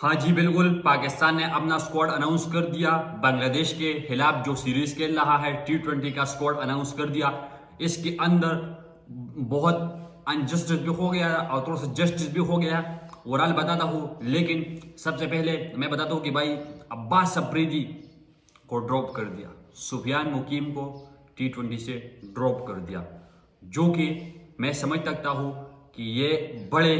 हाँ जी बिल्कुल, पाकिस्तान ने अपना स्क्वाड अनाउंस कर दिया। बांग्लादेश के खिलाफ जो सीरीज खेल रहा है T20 का स्क्वाड अनाउंस कर दिया। इसके अंदर बहुत अनजस्टिस भी हो गया और थोड़ा सा जस्टिस भी हो गया। ओवरऑल बताता हूँ, लेकिन सबसे पहले मैं बताता हूँ कि भाई अब्बास अफरीदी को ड्रॉप कर दिया, सुफियान मुकीम को T20 से ड्रॉप कर दिया, जो कि मैं समझ सकता हूँ कि ये बड़े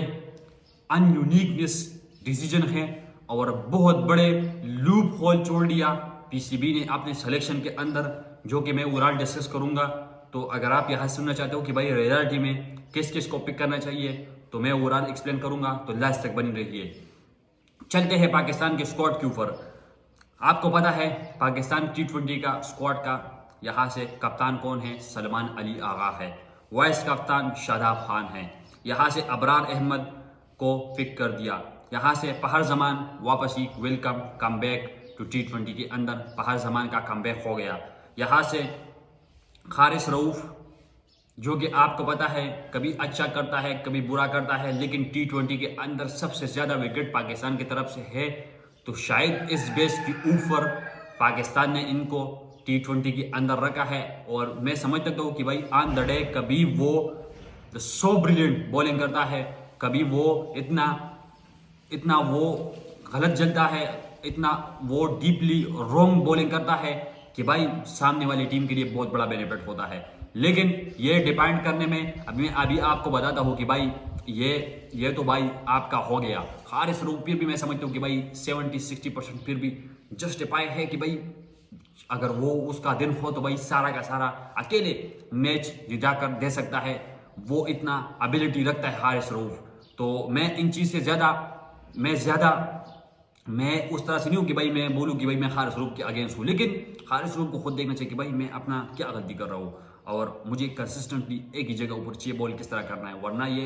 अनयूनिकनेस डिसीजन है और बहुत बड़े लूप होल छोड़ दिया पीसीबी ने अपने सिलेक्शन के अंदर, जो कि मैं ओवरऑल डिस्कस करूंगा। तो अगर आप यहाँ सुनना चाहते हो कि भाई रियलिटी में किस किस को पिक करना चाहिए, तो मैं ओवरऑल एक्सप्लेन करूंगा, तो लास्ट तक बनी रहिए। चलते हैं पाकिस्तान के स्क्वाड के ऊपर। आपको पता है पाकिस्तान T20 का स्क्वाड का यहाँ से कप्तान कौन है? सलमान अली आगा है। वाइस कप्तान शादाब खान है। यहाँ से अबरार अहमद को पिक कर दिया। यहाँ से पहर जमान वापसी, welcome come back to T20 के अंदर पहर जमान का कम बैक हो गया। यहाँ से हारिस रऊफ, जो कि आपको पता है कभी अच्छा करता है कभी बुरा करता है, लेकिन T20 के अंदर सबसे ज्यादा विकेट पाकिस्तान की तरफ से है। तो शायद इस बेस के ऊपर पाकिस्तान ने इनको T20 के अंदर रखा है। और मैं समझ सकता हूँ कि भाई ऑन द डे कभी वो सो ब्रिलियंट बॉलिंग करता है, कभी वो इतना वो गलत जलता है, इतना वो डीपली रॉन्ग बॉलिंग करता है कि भाई सामने वाली टीम के लिए बहुत बड़ा बेनिफिट होता है। लेकिन ये डिपेंड करने में अभी आपको बताता हूँ कि भाई ये तो भाई आपका हो गया। हारिस रऊफ फिर भी मैं समझता हूँ कि भाई 70-60% फिर भी जस्टिफाई है कि भाई अगर वो उसका दिन हो तो भाई सारा का सारा अकेले मैच जिता कर दे सकता है, वो इतना एबिलिटी रखता है हारिस रऊफ। तो मैं इन चीज से मैं उस तरह से नहीं हूं कि भाई मैं बोलूं कि भाई मैं हारिस रऊफ के अगेंस्ट हूं, लेकिन हारिस रऊफ को खुद देखना चाहिए कि भाई मैं अपना क्या गलती कर रहा हूं और मुझे कंसिस्टेंटली एक ही जगह ऊपर चाहिए बॉल किस तरह करना है, वरना ये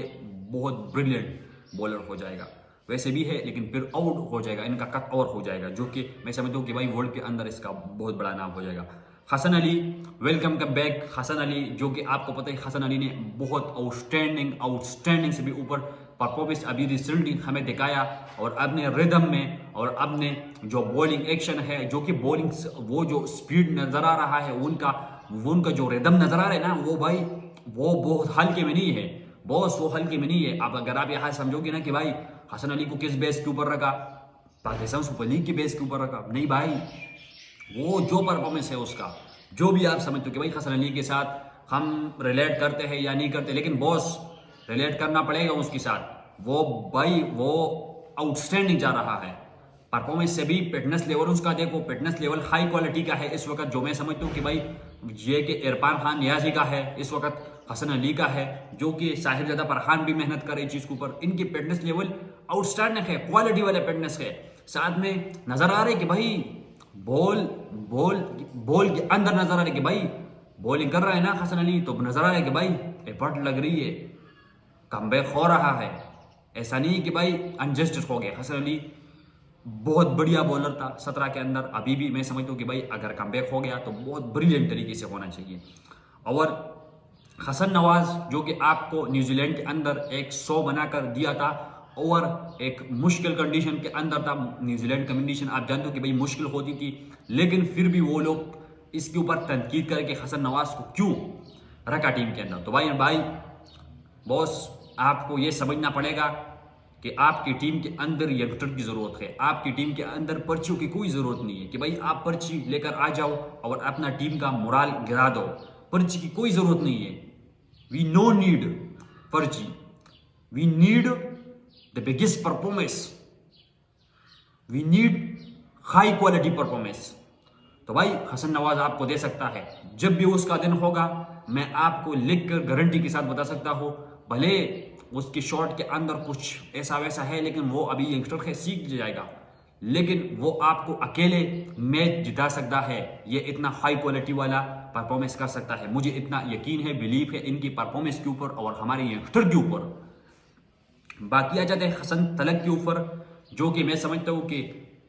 बहुत ब्रिलियंट बॉलर हो जाएगा। वैसे भी है लेकिन फिर आउट हो जाएगा, इनका कट ओवर हो जाएगा, जो कि मैं समझता हूँ कि भाई वर्ल्ड के अंदर इसका बहुत बड़ा नाम हो जाएगा। Hasan Ali, welcome come back Hasan Ali, जो कि आपको पता है हसन अली ने बहुत आउटस्टैंडिंग से भी ऊपर परफॉर्मेंस अभी रिसेंटली हमें दिखाया। और अपने रिदम में और अपने जो बॉलिंग एक्शन है, जो कि बॉलिंग वो जो स्पीड नजर आ रहा है उनका जो रिदम नजर आ रहा है ना, वो भाई वो बहुत हल्के में नहीं है, बहुत वो हल्के में नहीं है। अब अगर आप यहाँ समझोगे ना कि भाई हसन अली को किस बेस के ऊपर रखा, पाकिस्तान सुपर लीग के बेस के ऊपर रखा, नहीं भाई, वो जो परफॉर्मेंस है उसका, जो भी आप समझते हो कि भाई हसन अली के साथ हम रिलेट करते हैं या नहीं करते, लेकिन बॉस रिलेट करना पड़ेगा उसके साथ। वो भाई वो आउटस्टैंडिंग जा रहा है परफॉर्मेंस से भी। फिटनेस लेवल उसका देखो, फिटनेस लेवल हाई क्वालिटी का है इस वक्त, जो मैं समझता हूँ कि भाई ये कि इरफान खान नियाजी का है इस वक्त, हसन अली का है, जो कि साहिबजादा फरहान भी मेहनत करे इस चीज के ऊपर। इनकी फिटनेस लेवल आउटस्टैंडिंग है, क्वालिटी वाले फिटनेस है। साथ में नजर आ रहे कि भाई बॉल के अंदर नजर आ रहे कि भाई बॉलिंग कर रहा है ना हसन अली, तो नजर आ रहा है कि भाई एफर्ट लग रही है, कमबैक हो रहा है। ऐसा नहीं कि भाई अनजस्टिस हो गया। हसन अली बहुत बढ़िया बॉलर था 17 के अंदर, अभी भी मैं समझता हूँ कि भाई अगर कमबैक हो गया तो बहुत ब्रिलियंट तरीके से होना चाहिए। और हसन नवाज, जो कि आपको न्यूजीलैंड के अंदर एक 100 बनाकर दिया था और एक मुश्किल कंडीशन के अंदर था। न्यूजीलैंड कंडीशन आप जानते हो कि भाई मुश्किल होती थी, लेकिन फिर भी वो लोग इसके ऊपर तनकीद करके हसन नवाज को क्यों रखा टीम के अंदर। तो भाई बॉस, आपको ये समझना पड़ेगा कि आपकी टीम के अंदर यंगस्टर की जरूरत है। आपकी टीम के अंदर पर्चियों की कोई जरूरत नहीं है कि भाई आप पर्ची लेकर आ जाओ और अपना टीम का मोराल गिरा दो। पर्ची की कोई जरूरत नहीं है। वी नो नीड पर्ची, we need the biggest performance, we need high quality performance. तो भाई हसन नवाज आपको दे सकता है, जब भी उसका दिन होगा मैं आपको लिखकर गारंटी के साथ बता सकता हूं। भले उसकी शॉट के अंदर कुछ ऐसा वैसा है, लेकिन वो अभी यंगस्टर है, सीख जाएगा, लेकिन वो आपको अकेले मैच जिता सकता है। ये इतना हाई क्वालिटी वाला परफॉर्मेंस कर सकता है। मुझे इतना यकीन है, बिलीव है इनकी परफॉर्मेंस के ऊपर और हमारे यंगस्टर के ऊपर। बाकी आ जाते हैं हसन तलक के ऊपर, जो कि मैं समझता हूँ कि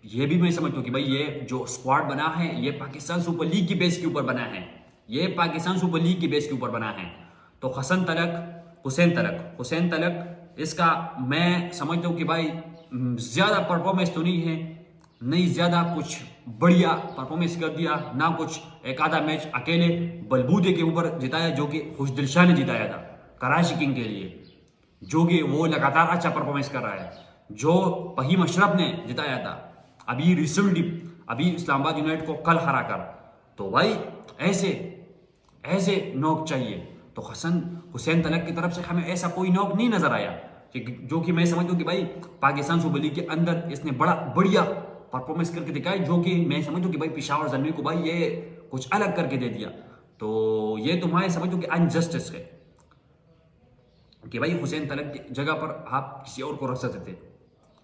ये भी मैं समझता हूँ कि भाई ये जो स्क्वाड बना है ये पाकिस्तान सुपर लीग की बेस के ऊपर बना है, ये पाकिस्तान सुपर लीग की बेस के ऊपर बना है। तो हुसैन तलक, इसका मैं समझता हूँ कि भाई ज़्यादा परफॉर्मेंस तो नहीं है, नहीं ज़्यादा कुछ बढ़िया परफॉर्मेंस कर दिया, ना कुछ एक आधा मैच अकेले बलबूते के ऊपर जिताया जो कि खुशदिल शाह ने जिताया था कराची किंग के लिए, जो कि वो लगातार अच्छा परफॉर्मेंस कर रहा है, जो फहीम अशरफ ने जिताया था अभी रिसेंटली, अभी इस्लामाबाद यूनाइटेड को कल हरा कर। तो भाई ऐसे नॉक चाहिए। तो हसन हुसैन तलक की तरफ से हमें ऐसा कोई नॉक नहीं नजर आया जो कि मैं समझता हूँ कि भाई पाकिस्तान सुपर लीग के अंदर इसने बड़ा बढ़िया परफॉर्मेंस करके दिखाई, जो कि मैं समझता हूँ कि भाई पेशावर जलमी को भाई ये कुछ अलग करके दे दिया। तो ये तो मैं समझता हूँ कि अनजस्टिस है कि भाई हुसैन तलक की जगह पर आप किसी और को रख सकते थे,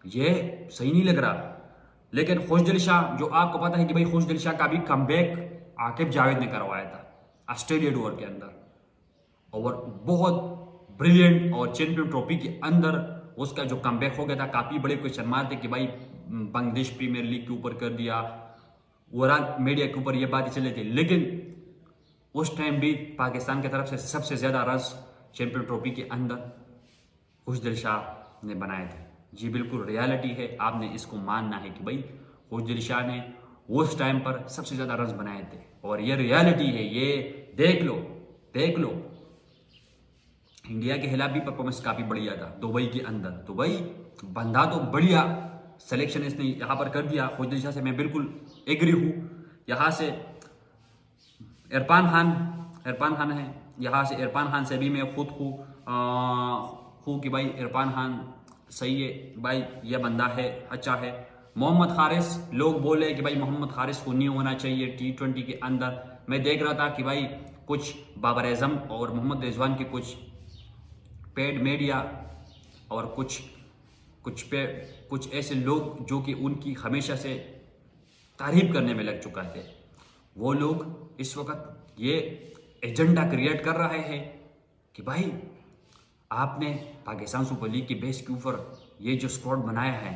ये सही नहीं लग रहा। लेकिन खुशदिल शाह, जो आपको पता है कि भाई खुशदिल शाह का भी कमबैक आकिब जावेद ने करवाया था ऑस्ट्रेलिया टूर के अंदर, और बहुत ब्रिलियंट, और चैंपियन ट्रॉफी के अंदर उसका जो कमबैक हो गया था, काफ़ी बड़े क्वेश्चन मार्क थे कि भाई बांग्लादेश प्रीमियर लीग के ऊपर कर दिया, ओवरऑल मीडिया के ऊपर ये बातें चल रही थी। लेकिन उस टाइम भी पाकिस्तान की तरफ से सबसे ज़्यादा रन्स चैंपियन ट्रॉफी के अंदर खुशदिल शाह ने बनाए थे। जी बिल्कुल रियलिटी है, आपने इसको मानना है कि भाई खुशदिल शाह ने उस टाइम पर सबसे ज़्यादा रन्स बनाए थे, और ये रियलिटी है, ये देख लो। इंडिया के खिलाफ भी परफॉर्मेंस काफ़ी बढ़िया था दुबई के अंदर। तो भाई बंदा तो बढ़िया सिलेक्शन इसने यहाँ पर कर दिया। खुशदिल शाह से मैं बिल्कुल एग्री हूँ। यहाँ से इरफान खान है, यहाँ से इरफान खान से भी मैं खुद हूँ कि भाई इरफान खान सही है भाई, यह बंदा है, अच्छा है। मोहम्मद हारिस, लोग बोले कि भाई मोहम्मद हारिस को नहीं होना चाहिए T20 के अंदर। मैं देख रहा था कि भाई कुछ बाबर आजम और मोहम्मद रिजवान के कुछ पेड मीडिया और कुछ ऐसे लोग जो कि उनकी हमेशा से तारीफ करने में लग चुका है, वो लोग इस वक्त ये एजेंडा क्रिएट कर रहे हैं कि भाई आपने पाकिस्तान सुपर लीग की बेस के ऊपर ये जो स्क्वाड बनाया है,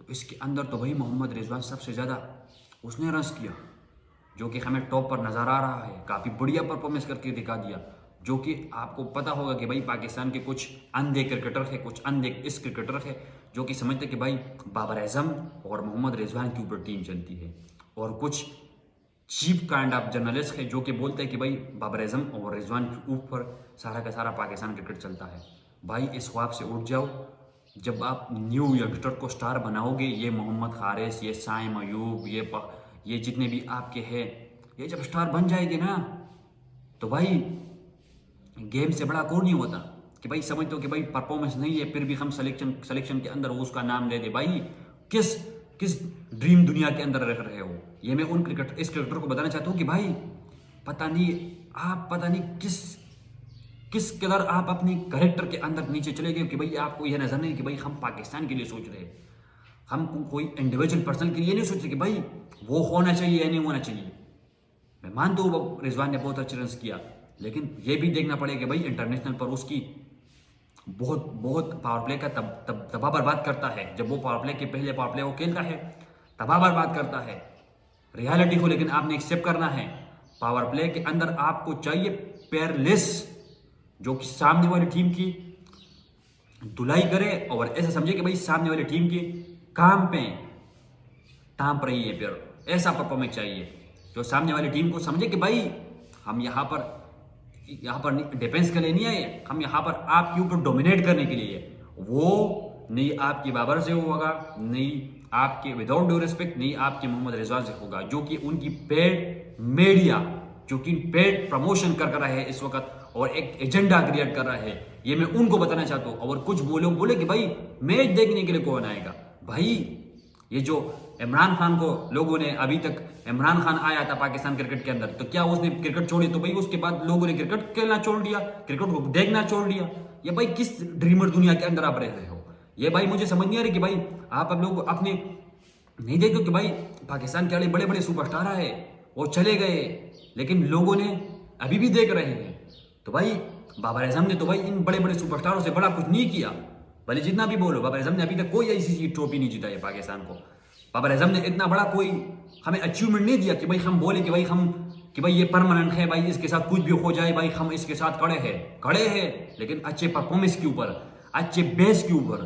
तो इसके अंदर तो भाई मोहम्मद रिजवान सबसे ज़्यादा उसने रन्स किया, जो कि हमें टॉप पर नज़र आ रहा है, काफ़ी बढ़िया परफॉर्मेंस करके दिखा दिया। जो कि आपको पता होगा कि भाई पाकिस्तान के कुछ अंधे क्रिकेटर है, कुछ अंधे इस क्रिकेटर है जो कि समझते कि भाई बाबर आजम और मोहम्मद रिजवान के ऊपर टीम चलती है, और कुछ चीप काइंड ऑफ जर्नलिस्ट है जो कि बोलते हैं कि भाई बाबर आजम और रिजवान के ऊपर सारा का सारा पाकिस्तान क्रिकेट चलता है। भाई इस ख्वाब से उठ जाओ, जब आप न्यू यंगस्टर को स्टार बनाओगे, ये मोहम्मद हारिस, ये साइम अयूब, ये जितने भी आपके हैं, ये जब स्टार बन जाएंगे ना, तो भाई गेम से बड़ा कोई नहीं होता कि भाई समझते हो कि भाई परफॉर्मेंस नहीं है फिर भी हम सिलेक्शन के अंदर उसका नाम ले दे। भाई किस ड्रीम दुनिया के अंदर रह रहे हो? ये मैं इस क्रिकेटर को बताना चाहता हूँ कि भाई पता नहीं किस कदर आप अपनी कैरेक्टर के अंदर नीचे चले गए कि भाई आपको यह नजर नहीं कि भाई हम पाकिस्तान के लिए सोच रहे हैं, हम कोई इंडिविजुअल पर्सन के लिए नहीं सोच रहे कि भाई वो होना चाहिए या नहीं होना चाहिए। मैं मानता हूँ रिजवान ने बहुत अच्छे रन किया, लेकिन ये भी देखना पड़ेगा कि भाई इंटरनेशनल पर उसकी बहुत पावर प्ले का तबाह बर्बाद करता है। जब वो पावर प्ले के पहले पावर प्ले वो खेलता है तबाह बर्बाद करता है। रियलिटी को लेकिन आपने एक्सेप्ट करना है। पावर प्ले के अंदर आपको चाहिए पेयरलेस, जो कि सामने वाली टीम की धुलाई करे और ऐसा समझे कि भाई सामने वाली टीम के काम पे टांप रही है, फिर ऐसा परफॉर्मेंस चाहिए जो सामने वाली टीम को समझे कि भाई हम यहाँ पर डिफेंस के लिए नहीं आए, हम यहाँ पर आपके ऊपर डोमिनेट करने के लिए। वो नहीं आपकी बाबर से होगा, नहीं आपके विदाउट ड्यू रिस्पेक्ट, नहीं आपके मोहम्मद रिजवान से होगा, जो कि उनकी पेड मीडिया, जो कि पेड प्रमोशन कर रहा है इस वक्त और एक एजेंडा क्रिएट कर रहा है। ये मैं उनको बताना चाहता हूँ। और कुछ वो लोग बोले कि भाई मैच देखने के लिए कौन आएगा? भाई ये जो इमरान खान को लोगों ने, अभी तक इमरान खान आया था पाकिस्तान क्रिकेट के अंदर, तो क्या उसने क्रिकेट छोड़ी? तो भाई उसके बाद लोगों ने क्रिकेट खेलना छोड़ दिया, क्रिकेट को देखना छोड़ दिया। ये भाई किस ड्रीमर दुनिया के अंदर आप रह रहे हो? ये भाई मुझे समझ नहीं आ रही कि भाई आप लोग अपने नहीं देखते कि भाई पाकिस्तान के बड़े बड़े सुपरस्टार आए वो चले गए, लेकिन लोगों ने अभी भी देख रहे हैं। तो भाई बाबर आजम ने तो भाई इन बड़े बड़े सुपरस्टारों से बड़ा कुछ नहीं किया, भले जितना भी बोलो। बाबर आजम ने अभी तक कोई ऐसी ट्रॉफी नहीं जीता है पाकिस्तान को। बाबर आजम ने इतना बड़ा कोई हमें अचीवमेंट नहीं दिया कि भाई हम बोले कि भाई ये परमानेंट है, भाई इसके साथ कुछ भी हो जाए, भाई हम इसके साथ खड़े हैं। लेकिन अच्छे परफॉर्मेंस के ऊपर, अच्छे बेस के ऊपर,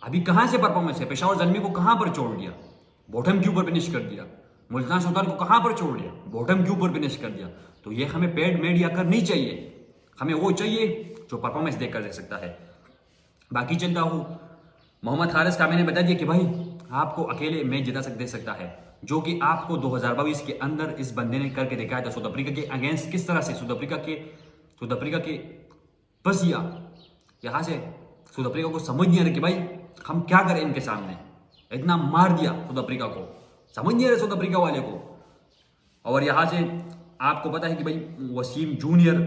अभी कहां से परफॉर्मेंस है? पेशावर ज़ल्मी को कहां पर छोड़ दिया? बॉटम के ऊपर फिनिश कर दिया। मुल्तान सुल्तान को कहां पर छोड़ दिया? बॉटम के ऊपर फिनिश कर दिया। तो ये हमें पेड मीडिया कर नहीं चाहिए, हमें वो चाहिए जो परफॉर्मेंस देकर दे सकता है। बाकी चलता हूँ, मोहम्मद हारिस का मैंने बता दिया कि भाई आपको अकेले मैच जिता दे सकता है, जो कि आपको 2022 के अंदर इस बंदे ने करके दिखाया था साउथ अफ्रीका के अगेंस्ट। किस तरह से साउथ अफ्रीका के पसिया यहाँ से साउथ अफ्रीका को समझ नहीं आ रहा कि भाई हम क्या करें इनके सामने, इतना मार दिया साउथ अफ्रीका को, समझ नहीं आ रहे साउथ अफ्रीका वाले को। और यहाँ से आपको पता है कि भाई वसीम जूनियर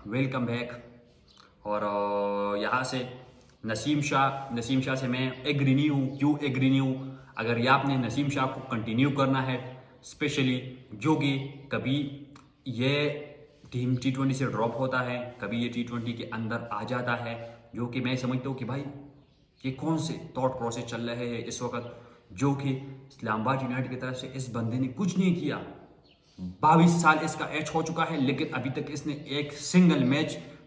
वेलकम बैक। और यहाँ से नसीम शाह से मैं एग्री नहीं हूँ। क्यों एग्री नहीं हूँ? अगर ये आपने नसीम शाह को कंटिन्यू करना है, स्पेशली जो कि कभी ये टीम T20 से ड्रॉप होता है, कभी ये T20 के अंदर आ जाता है, जो कि मैं समझता हूँ कि भाई ये कौन से थॉट प्रोसेस चल रहे हैं इस वक्त, जो कि इस्लामाबाद यूनाइटेड की तरफ से इस बंदे ने कुछ नहीं किया। 22 साल इसका एज हो चुका है, लेकिन अभी तक इसने एक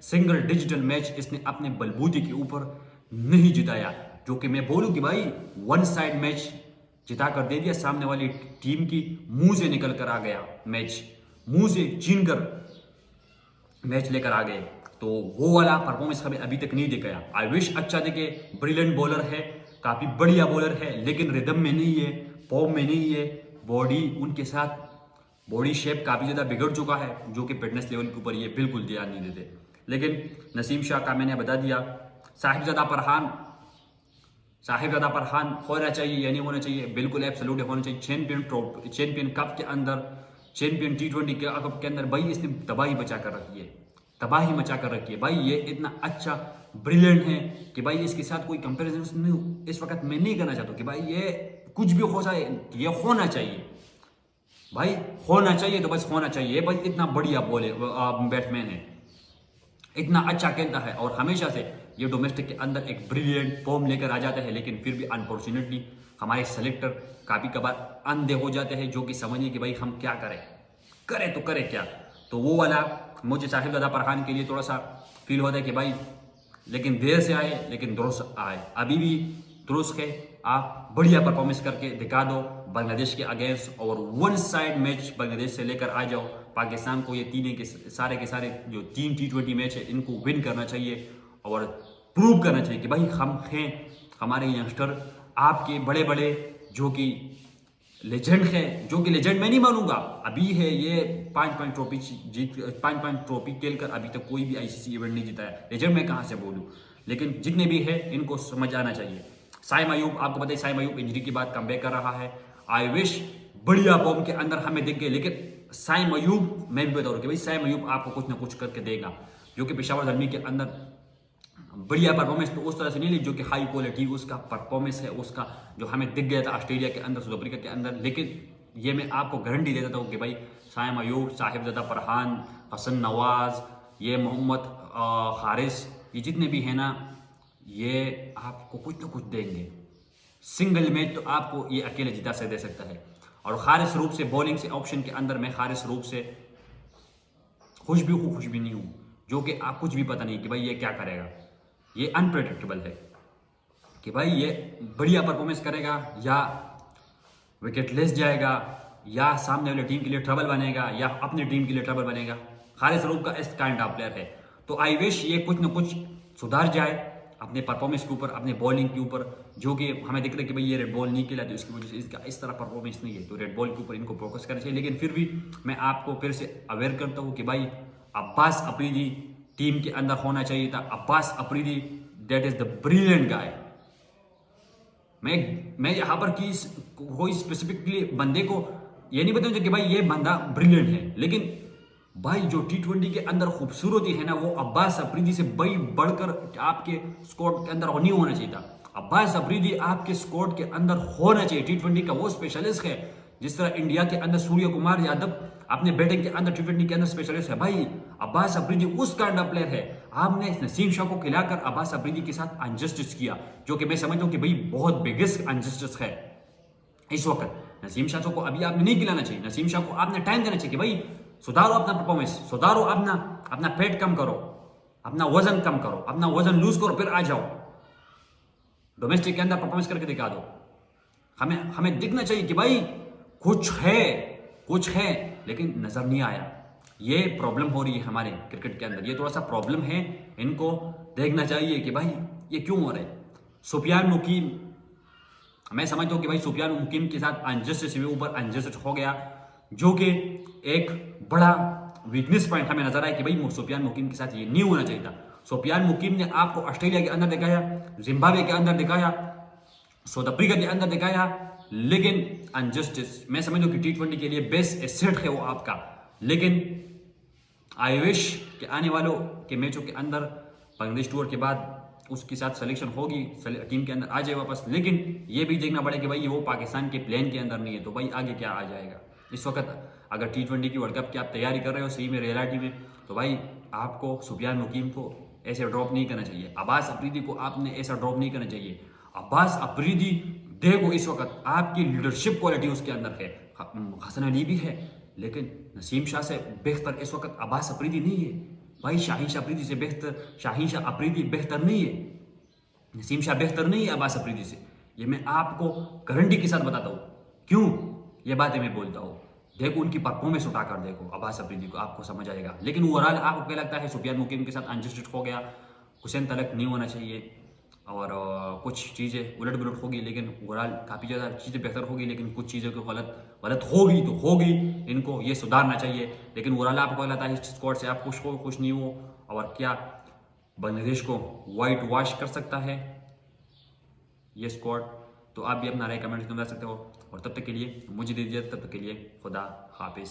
सिंगल डिजिटल मैच इसने अपने बलबूते के ऊपर नहीं जिताया। जो कि मैं बोलूं कि भाई वन साइड मैच जिता कर दे दिया, सामने वाली टीम की मुंह से निकल कर आ गया मैच, मुंह से छीन कर मैच लेकर आ गए। तो वो वाला परफॉर्मेंस हमें अभी तक नहीं दिखाया। आई विश अच्छा देखे, ब्रिलियंट बॉलर है, काफी बढ़िया बॉलर है, लेकिन रिदम में नहीं है, फॉर्म में नहीं है। बॉडी शेप काफी ज्यादा बिगड़ चुका है, जो कि फिटनेस लेवल के ऊपर ये बिल्कुल ध्यान नहीं देते। लेकिन नसीम शाह का मैंने बता दिया। साहिबजादा फरहान होना चाहिए या नहीं होना चाहिए? बिल्कुल एब्सोल्यूट होना चाहिए। चैंपियन कप के अंदर, चैंपियन T20 कप के अंदर भाई इसने तबाही मचा कर रखी है भाई। ये इतना अच्छा ब्रिलियंट है कि भाई इसके साथ कोई कंपैरिजन इस वक्त मैं नहीं करना चाहता कि भाई ये कुछ भी हो जाए, ये होना चाहिए भाई, होना चाहिए तो बस होना चाहिए भाई। इतना बढ़िया बैट्समैन है, इतना अच्छा खेलता है, और हमेशा से ये डोमेस्टिक के अंदर एक ब्रिलियंट फॉर्म लेकर आ जाता है। लेकिन फिर भी अनफॉर्चुनेटली हमारे सेलेक्टर काभी कभार अंधे हो जाते हैं, जो कि समझिए कि भाई हम क्या करें तो करें क्या। तो वो वाला मुझे साहिबजादा फरहान के लिए थोड़ा सा फील होता है कि भाई लेकिन देर से आए लेकिन दुरुस्त आए। अभी भी दुरुस्त है, आप बढ़िया परफॉर्मेंस करके दिखा दो बांग्लादेश के अगेंस्ट, और वन साइड मैच बांग्लादेश से लेकर आ जाओ। पाकिस्तान को ये के सारे जो 3 T20 मैच है इनको विन करना चाहिए और प्रूव करना चाहिए कि भाई हम हैं, हमारे यंगस्टर आपके बड़े जो कि लेजेंड है, जो कि लेजेंड मैं नहीं मानूंगा, अभी है ये 5 ट्रॉफी खेलकर अभी तक कोई भी ICC इवेंट नहीं जीता है। लेजेंड मैं कहां से बोलूं? लेकिन जितने भी है इनको समझ आना चाहिए। साइम अयूब, आपको पता है साइम अयूब इंजरी के बाद कमबैक कर रहा है। आई विश बढ़िया फॉर्म के अंदर हमें दिख गए, लेकिन साइम अयूब मैं भी बता रहा हूं कि भाई साइम अयूब आपको कुछ ना कुछ करके देगा, जो कि पेशावर ज़ल्मी के अंदर बढ़िया परफॉर्मेंस तो उस तरह से नहीं ली जो कि हाई क्वालिटी उसका परफॉर्मेंस है, उसका जो हमें दिख गया था ऑस्ट्रेलिया के अंदर, साउथ अफ्रीका के अंदर। लेकिन ये मैं आपको गारंटी देता हूँ कि भाई साइम अयूब, साहिबजादा फरहान, हसन नवाज, ये मोहम्मद हारिस, ये जितने भी हैं ना, ये आपको कुछ ना कुछ देंगे। सिंगल मैच तो आपको ये अकेले जिता से दे सकता है। और खारिस रूप से बॉलिंग से ऑप्शन के अंदर मैं खारिस रूप से खुश भी हूँ, खुश भी नहीं हूँ, जो कि आप कुछ भी पता नहीं कि भाई ये क्या करेगा। ये अनप्रेडिक्टेबल है कि भाई ये बढ़िया परफॉर्मेंस करेगा या विकेट लेस जाएगा या सामने वाली टीम के लिए ट्रबल बनेगा या अपनी टीम के लिए ट्रबल बनेगा। खारिस रूप का इस काइंड ऑफ प्लेयर है। तो आई विश ये कुछ ना कुछ सुधार जाए अपने परफॉर्मेंस के ऊपर, अपने बॉलिंग के ऊपर, जो कि हमें दिख रहा है कि भाई ये रेड बॉल नहीं खेला तो इसकी वजह से इसका इस तरह परफॉर्मेंस नहीं है। तो रेड बॉल के ऊपर इनको फोकस करना चाहिए। लेकिन फिर भी मैं आपको फिर से अवेयर करता हूँ कि भाई अब्बास अफरीदी टीम के अंदर होना चाहिए था। Abbas Afridi that is the brilliant guy. मैं यहाँ पर कोई स्पेसिफिकली बंदे को ये नहीं बताऊंगा कि भाई ये बंदा ब्रिलियंट है, लेकिन भाई जो T20 के अंदर खूबसूरती है ना, वो अब्बास अफरीदी से बड़ी बढ़कर आपके स्क्वाड के अंदर नहीं होना चाहिए था। अब्बास अफरीदी आपके स्क्वाड के अंदर होना चाहिए। T20 का वो स्पेशलिस्ट है, जिस तरह इंडिया के अंदर सूर्य कुमार यादव अपने बैटिंग के अंदर T20 के अंदर स्पेशलिस्ट है। भाई अब्बास अफरीदी उस काइंड ऑफ प्लेयर है। आपने नसीम शाह को खिलाकर अब्बास अफरीदी के साथ अनजस्टिस किया, जो कि मैं समझता हूं कि भाई बहुत बिगेस्ट अनजस्टिस है इस वक्त। नसीम शाह को अभी आपने नहीं खिलाना चाहिए। नसीम शाह को आपने टाइम देना चाहिए कि भाई सुधारो अपना परफॉर्मेंस, सुधारो अपना फैट कम करो, अपना वजन कम करो, अपना वजन लूज करो, फिर आ जाओ। डोमेस्टिक के अंदर परफॉर्मेंस करके दिखा दो। हमें दिखना चाहिए कि भाई कुछ है, लेकिन नजर नहीं आया। ये प्रॉब्लम हो रही है हमारे क्रिकेट के अंदर, ये थोड़ा सा प्रॉब्लम है। इनको देखना चाहिए कि भाई ये क्यों हो रहा है। सुफियान मुकीम, मैं समझता हूँ कि भाई सुफियान मुकीम के साथ अनजस्टिस से ऊपर अनजस्टिस हो गया, जो कि एक बड़ा वीकनेस पॉइंट हमें नजर आया कि भाई सुफियान मुकीम के साथ ये नहीं होना चाहिए था। सुफियान मुकीम ने आपको ऑस्ट्रेलिया के अंदर दिखाया, जिम्बाब्वे के अंदर दिखाया, साउथ अफ्रीका के अंदर दिखाया, लेकिन अनजस्टिस। मैं समझता हूँ कि T20 के लिए बेस्ट एसेट है वो आपका, लेकिन आई विश कि आने वालों के मैचों के अंदर बांग्लादेश टूर के बाद उसके साथ सिलेक्शन होगी, टीम के अंदर आ जाए वापस। लेकिन ये भी देखना पड़ेगा कि भाई वो पाकिस्तान के प्लान के अंदर नहीं है, तो भाई आगे क्या आ जाएगा। इस वक्त अगर T20 की वर्ल्ड कप की आप तैयारी कर रहे हो सही में रियलिटी में, तो भाई आपको सुफियान मुकीम को ऐसे ड्रॉप नहीं करना चाहिए, अब्बास अफरीदी को आपने ऐसा ड्रॉप नहीं करना चाहिए। अब्बास अफरीदी देखो इस वक्त आपकी लीडरशिप क्वालिटी उसके अंदर है, हसन अली भी है, लेकिन नसीम शाह से बेहतर इस वक्त अब्बास अफरीदी नहीं है। भाई शाहीन शाह अफरीदी से बेहतर शाहीन शाह अफरीदी बेहतर नहीं है, नसीम शाह बेहतर नहीं है अब्बास अफरीदी से। ये मैं आपको गारंटी के साथ बताता हूँ। क्यों ये बातें मैं बोलता हूँ, देखो उनकी परफॉर्मेंस उठाकर देखो अब्बास अफरीदी को, आपको समझ आएगा। लेकिन ओवरऑल आपको क्या लगता है, सुफियान मुकीम के साथ अनजस्टिस हो गया, हुसैन तलक नहीं होना चाहिए, और कुछ चीज़ें उलट पुलट होगी, लेकिन ओवरऑल काफ़ी ज़्यादा चीज़ें बेहतर होगी, लेकिन कुछ चीज़ें को गलत होगी तो होगी, इनको ये सुधारना चाहिए। लेकिन ओवरऑल आपको लगता है इस स्क्वाड से आप खुश हो, खुश नहीं हो, और क्या बांग्लादेश को वाइट वॉश कर सकता है ये स्क्वाड? तो आप भी अपना राय कमेंट में बता सकते हो। और तब तक के लिए मुझे दे दीजिए, तब तक के लिए खुदा हाफिज़।